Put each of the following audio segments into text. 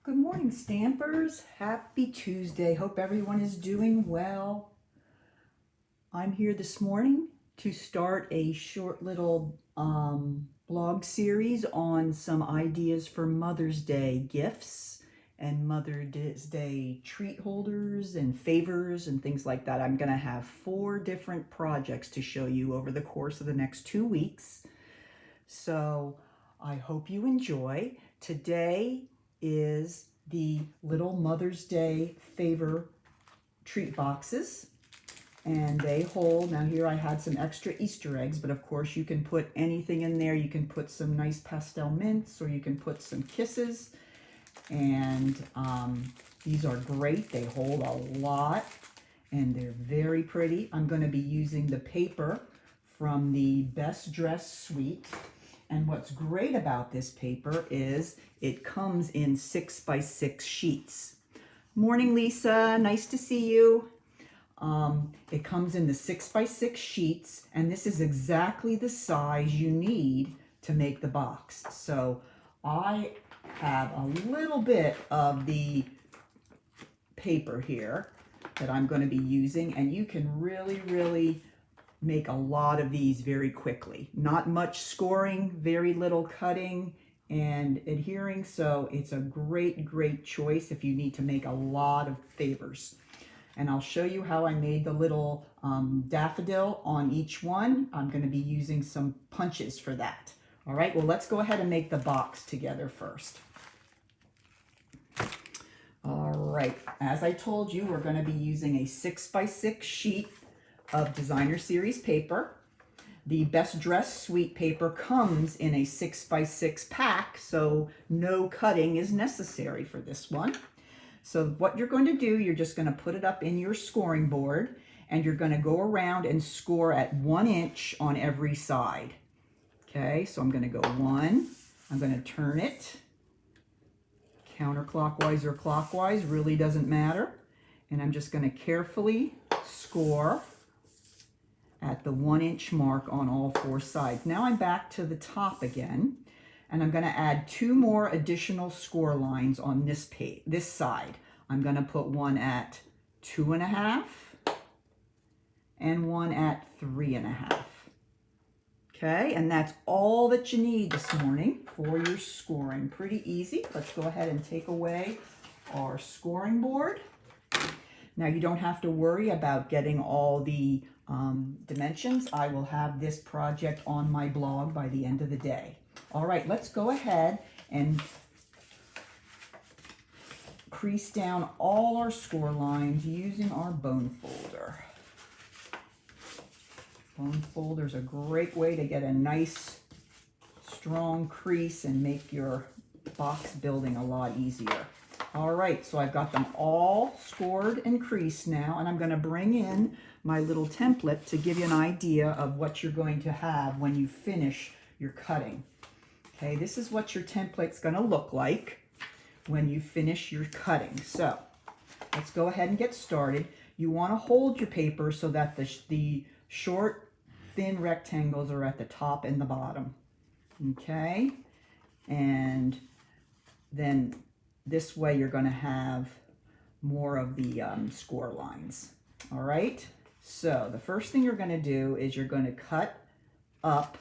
Good morning, Stampers. Happy Tuesday. Hope everyone is doing well. I'm here this morning to start a short little blog series on some ideas for Mother's Day gifts and Mother's Day treat holders and favors and things like that. I'm going to have 4 different projects to show you over the course of the next 2 weeks. So I hope you enjoy. Today is the little Mother's Day favor treat boxes, and they hold, now here I had some extra Easter eggs, but of course you can put anything in there. You can put some nice pastel mints, or you can put some kisses, and these are great. They hold a lot and they're very pretty. I'm going to be using the paper from the Best Dress suite. And what's great about this paper is it comes in 6x6 sheets. Morning, Lisa. Nice to see you. It comes in the 6x6 sheets, and this is exactly the size you need to make the box. So I have a little bit of the paper here that I'm going to be using, and you can really make a lot of these very quickly. Not much scoring, very little cutting and adhering, so it's a great choice if you need to make a lot of favors. And I'll show you how I made the little daffodil on each one. I'm going to be using some punches for that. All right, well, let's go ahead and make the box together first. All right, as I told you, we're going to be using a 6x6 sheet of designer series paper. The Best Dress suite paper comes in a 6x6 pack, so no cutting is necessary for this one. So what you're going to do, you're just going to put it up in your scoring board, and you're going to go around and score at 1 inch on every side. Okay, so I'm going to go 1, I'm going to turn it counterclockwise or clockwise, really doesn't matter, and I'm just going to carefully score at the 1 inch mark on all 4 sides. Now I'm back to the top again, and I'm going to add 2 more additional score lines on this side. I'm going to put one at 2.5 and one at 3.5. Okay, and that's all that you need this morning for your scoring. Pretty easy. Let's go ahead and take away our scoring board. Now you don't have to worry about getting all the dimensions. I will have this project on my blog by the end of the day. All right, let's go ahead and crease down all our score lines using our bone folder. Bone folder is a great way to get a nice strong crease and make your box building a lot easier. All right, so I've got them all scored and creased now, and I'm going to bring in my little template to give you an idea of what you're going to have when you finish your cutting. Okay, this is what your template's going to look like when you finish your cutting. So let's go ahead and get started. You want to hold your paper so that the short, thin rectangles are at the top and the bottom. Okay, and then this way you're going to have more of the score lines. All right, so the first thing you're going to do is you're going to cut up.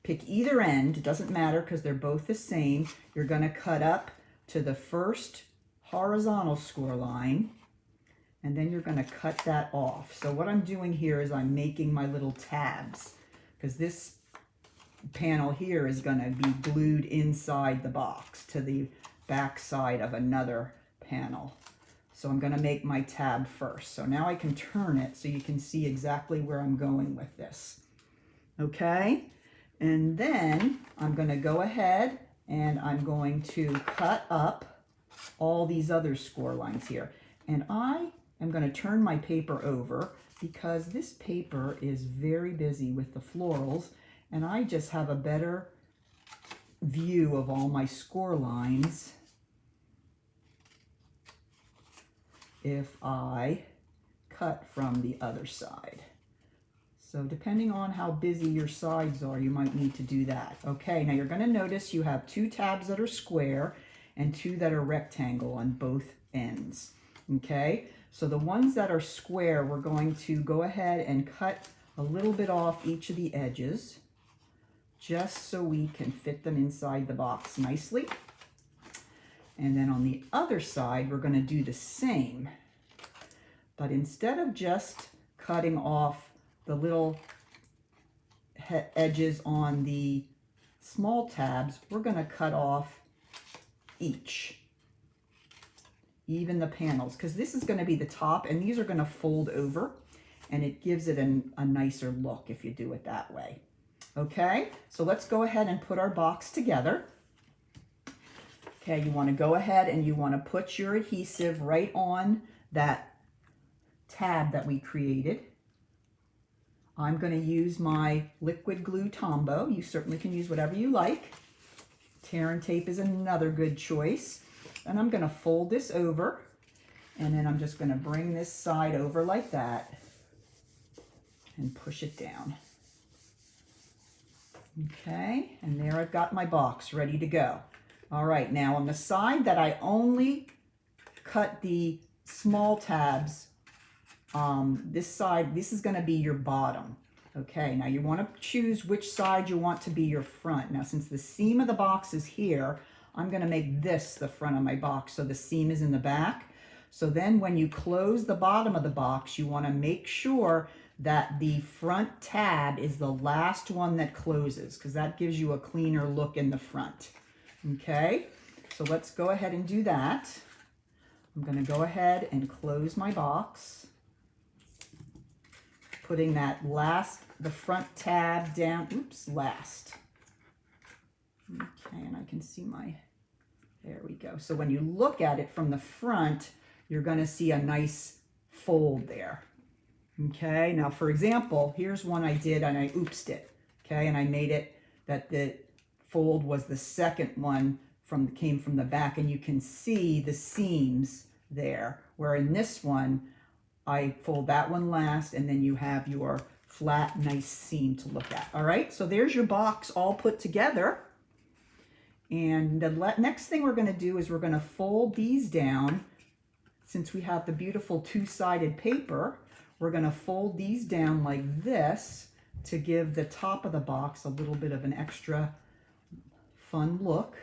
Pick either end, it doesn't matter because they're both the same. You're going to cut up to the first horizontal score line, and then you're going to cut that off. So what I'm doing here is I'm making my little tabs, because this panel here is going to be glued inside the box to the back side of another panel. So I'm going to make my tab first. So now I can turn it so you can see exactly where I'm going with this. Okay, and then I'm going to go ahead and I'm going to cut up all these other score lines here. And I am going to turn my paper over because this paper is very busy with the florals, and I just have a better view of all my score lines if I cut from the other side. So depending on how busy your sides are, you might need to do that. Okay, now you're going to notice you have 2 tabs that are square and 2 that are rectangle on both ends. Okay, so the ones that are square, we're going to go ahead and cut a little bit off each of the edges, just so we can fit them inside the box nicely. And then on the other side, we're going to do the same. But instead of just cutting off the little edges on the small tabs, we're going to cut off each, even the panels, because this is going to be the top and these are going to fold over, and it gives it a nicer look if you do it that way. Okay, so let's go ahead and put our box together. Okay, you want to go ahead and you want to put your adhesive right on that tab that we created. I'm going to use my liquid glue Tombow. You certainly can use whatever you like. Tear and tape is another good choice. And I'm going to fold this over, and then I'm just going to bring this side over like that and push it down. Okay, and there I've got my box ready to go. All right, now on the side that I only cut the small tabs, this side, this is going to be your bottom. Okay, now you want to choose which side you want to be your front. Now since the seam of the box is here, I'm going to make this the front of my box so the seam is in the back. So then when you close the bottom of the box, you want to make sure that the front tab is the last one that closes, because that gives you a cleaner look in the front. Okay, so let's go ahead and do that. I'm going to go ahead and close my box, putting that the front tab down, last. Okay, and I can see there we go. So when you look at it from the front, you're going to see a nice fold there. Okay, now for example, here's one I did and I oopsed it. Okay, and I made it that the fold was the second one came from the back, and you can see the seams there, where in this one I fold that one last, and then you have your flat nice seam to look at. All right, so there's your box all put together. And the next thing we're going to do is we're going to fold these down. Since we have the beautiful 2-sided paper, we're going to fold these down like this to give the top of the box a little bit of an extra fun look.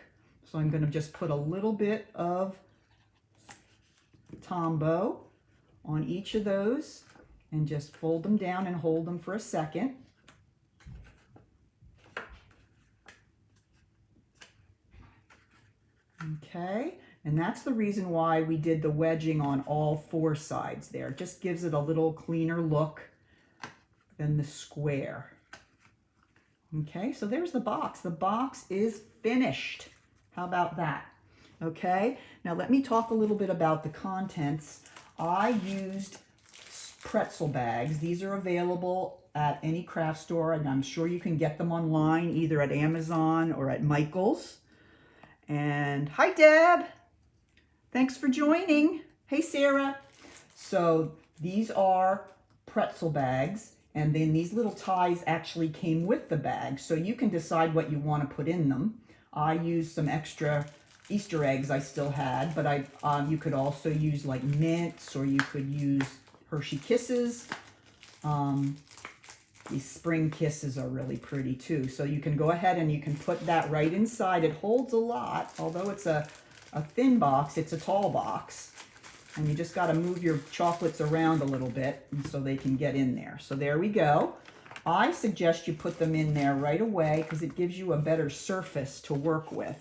So I'm going to just put a little bit of Tombow on each of those and just fold them down and hold them for a second. Okay, and that's the reason why we did the wedging on all 4 sides there. It just gives it a little cleaner look than the square. Okay, so there's the box. The box is finished. How about that? Okay, now let me talk a little bit about the contents. I used pretzel bags. These are available at any craft store, and I'm sure you can get them online, either at Amazon or at Michael's. And hi, Deb. Thanks for joining. Hey, Sarah. So these are pretzel bags, and then these little ties actually came with the bag, so you can decide what you want to put in them. I used some extra Easter eggs I still had, but you could also use like mints, or you could use Hershey Kisses. These spring kisses are really pretty too. So you can go ahead and you can put that right inside. It holds a lot. Although it's a thin box, it's a tall box. And you just got to move your chocolates around a little bit so they can get in there. So there we go. I suggest you put them in there right away because it gives you a better surface to work with.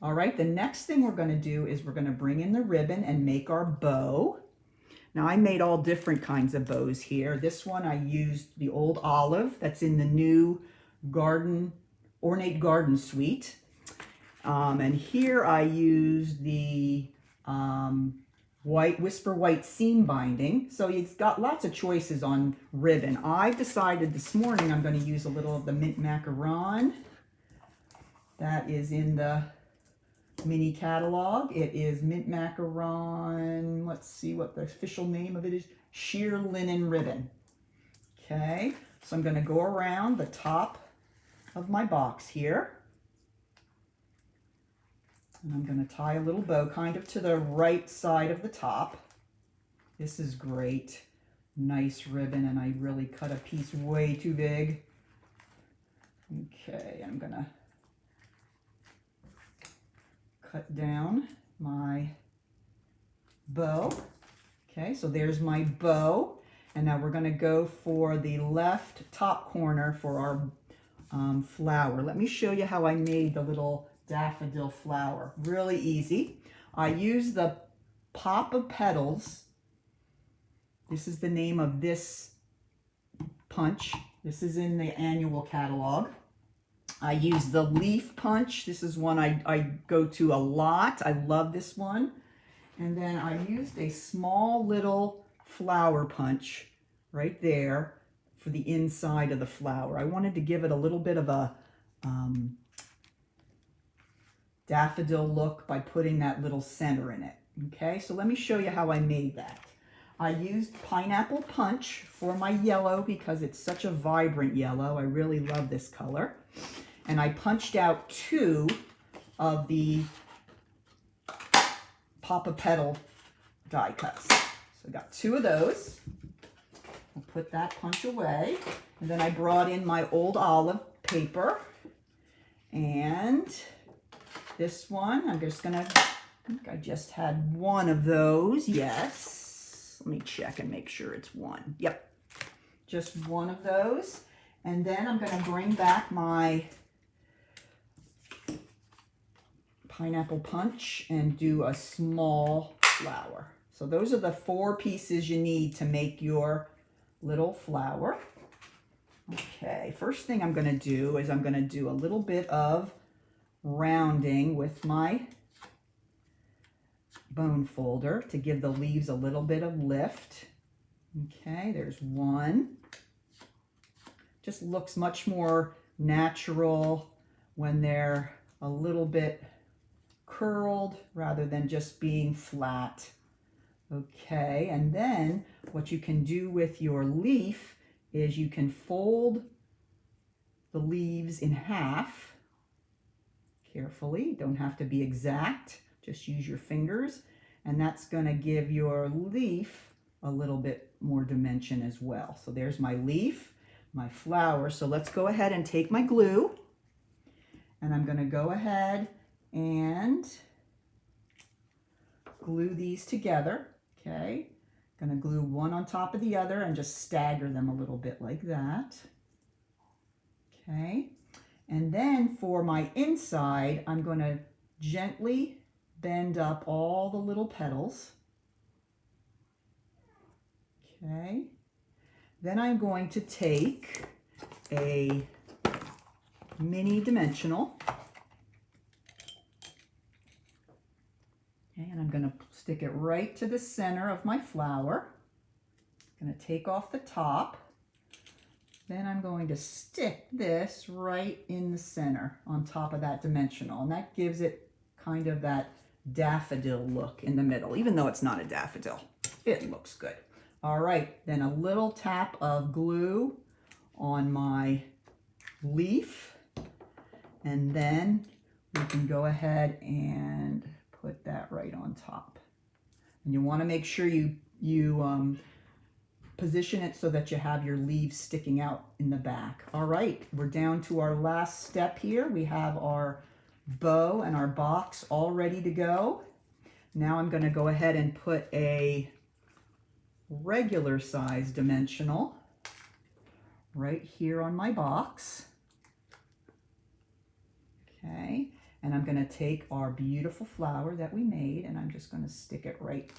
All right, the next thing we're going to do is we're going to bring in the ribbon and make our bow. Now I made all different kinds of bows here. This one I used the old olive that's in the new ornate garden suite. And here I used the Whisper White seam binding. So it's got lots of choices on ribbon. I've decided this morning I'm going to use a little of the mint macaron. That is in the mini catalog. It is mint macaron. Let's see what the official name of it is. Sheer linen ribbon. Okay, So I'm going to go around the top of my box here. And I'm going to tie a little bow kind of to the right side of the top. This is great. Nice ribbon, and I really cut a piece way too big. Okay, I'm going to cut down my bow. Okay, so there's my bow. And now we're going to go for the left top corner for our flower. Let me show you how I made the little daffodil flower. Really easy. I use the pop of petals. This is the name of this punch. This is in the annual catalog. I use the leaf punch. This is one I go to a lot. I love this one. And then I used a small little flower punch right there for the inside of the flower. I wanted to give it a little bit of a daffodil look by putting that little center in it. Okay, so let me show you how I made that. I used pineapple punch for my yellow because it's such a vibrant yellow. I really love this color. And I punched out 2 of the Papa Petal die cuts. So I got 2 of those. I'll put that punch away. And then I brought in my old olive paper. And this one, I'm just gonna, I think I just had 1 of those. Yes. Let me check and make sure it's 1. Yep. Just 1 of those. And then I'm gonna bring back my pineapple punch and do a small flower. So those are the 4 pieces you need to make your little flower. Okay, first thing I'm going to do is I'm going to do a little bit of rounding with my bone folder to give the leaves a little bit of lift. Okay, there's 1. Just looks much more natural when they're a little bit curled rather than just being flat. Okay, and then what you can do with your leaf is you can fold the leaves in half carefully. Don't have to be exact, just use your fingers, and that's going to give your leaf a little bit more dimension as well. So there's my leaf, my flower. So let's go ahead and take my glue, and I'm going to go ahead and glue these together. Okay, going to glue one on top of the other and just stagger them a little bit like that. Okay, and then for my inside, I'm going to gently bend up all the little petals. Okay, then I'm going to take a mini dimensional. Okay, and I'm going to stick it right to the center of my flower. I'm going to take off the top. Then I'm going to stick this right in the center on top of that dimensional. And that gives it kind of that daffodil look in the middle, even though it's not a daffodil. It looks good. All right, then a little tap of glue on my leaf. And then we can go ahead and put that right on top. And you want to make sure you position it so that you have your leaves sticking out in the back. All right, we're down to our last step here. We have our bow and our box all ready to go. Now I'm going to go ahead and put a regular size dimensional right here on my box. Okay, and I'm going to take our beautiful flower that we made, and I'm just going to stick it right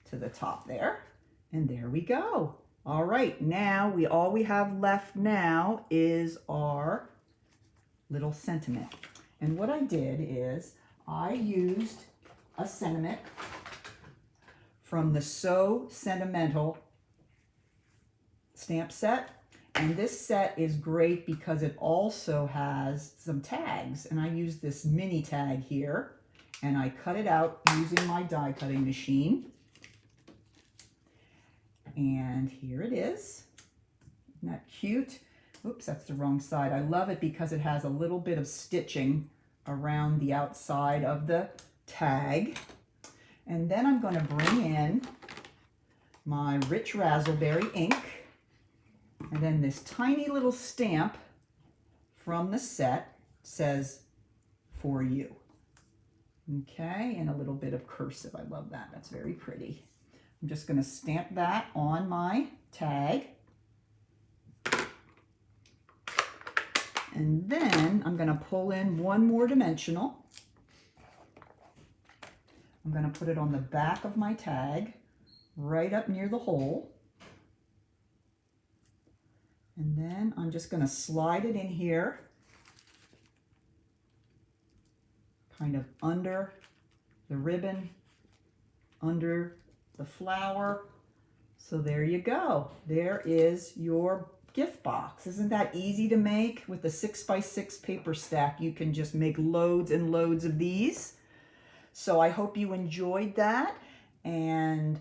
to the top there. And there we go. All right, now all we have left now is our little sentiment. And what I did is I used a sentiment from the So Sentimental stamp set. And this set is great because it also has some tags. And I used this mini tag here, and I cut it out using my die cutting machine. And here it is. Isn't that cute? Oops, that's the wrong side. I love it because it has a little bit of stitching around the outside of the tag. And then I'm going to bring in my rich raspberry ink, and then this tiny little stamp from the set says "for you." Okay, and a little bit of cursive. I love that. That's very pretty. I'm just going to stamp that on my tag. And then I'm going to pull in one more dimensional. I'm going to put it on the back of my tag, right up near the hole. And then I'm just going to slide it in here, kind of under the ribbon, under the flower. So there you go. There is your gift box. Isn't that easy to make? With the 6x6 paper stack, you can just make loads and loads of these. So I hope you enjoyed that, and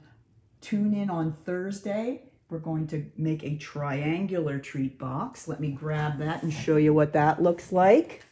tune in on Thursday. We're going to make a triangular treat box. Let me grab that and show you what that looks like.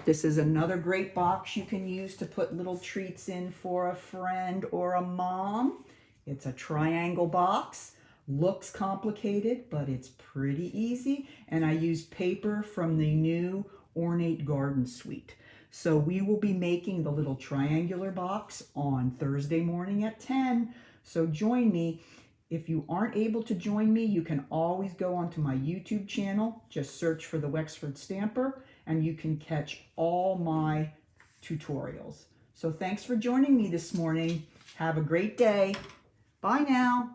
This is another great box you can use to put little treats in for a friend or a mom. It's a triangle box. Looks complicated, but it's pretty easy. And I used paper from the new Ornate Garden Suite. So we will be making the little triangular box on Thursday morning at 10. So join me. If you aren't able to join me, you can always go onto my YouTube channel. Just search for the Wexford Stamper, and you can catch all my tutorials. So thanks for joining me this morning. Have a great day. Bye now.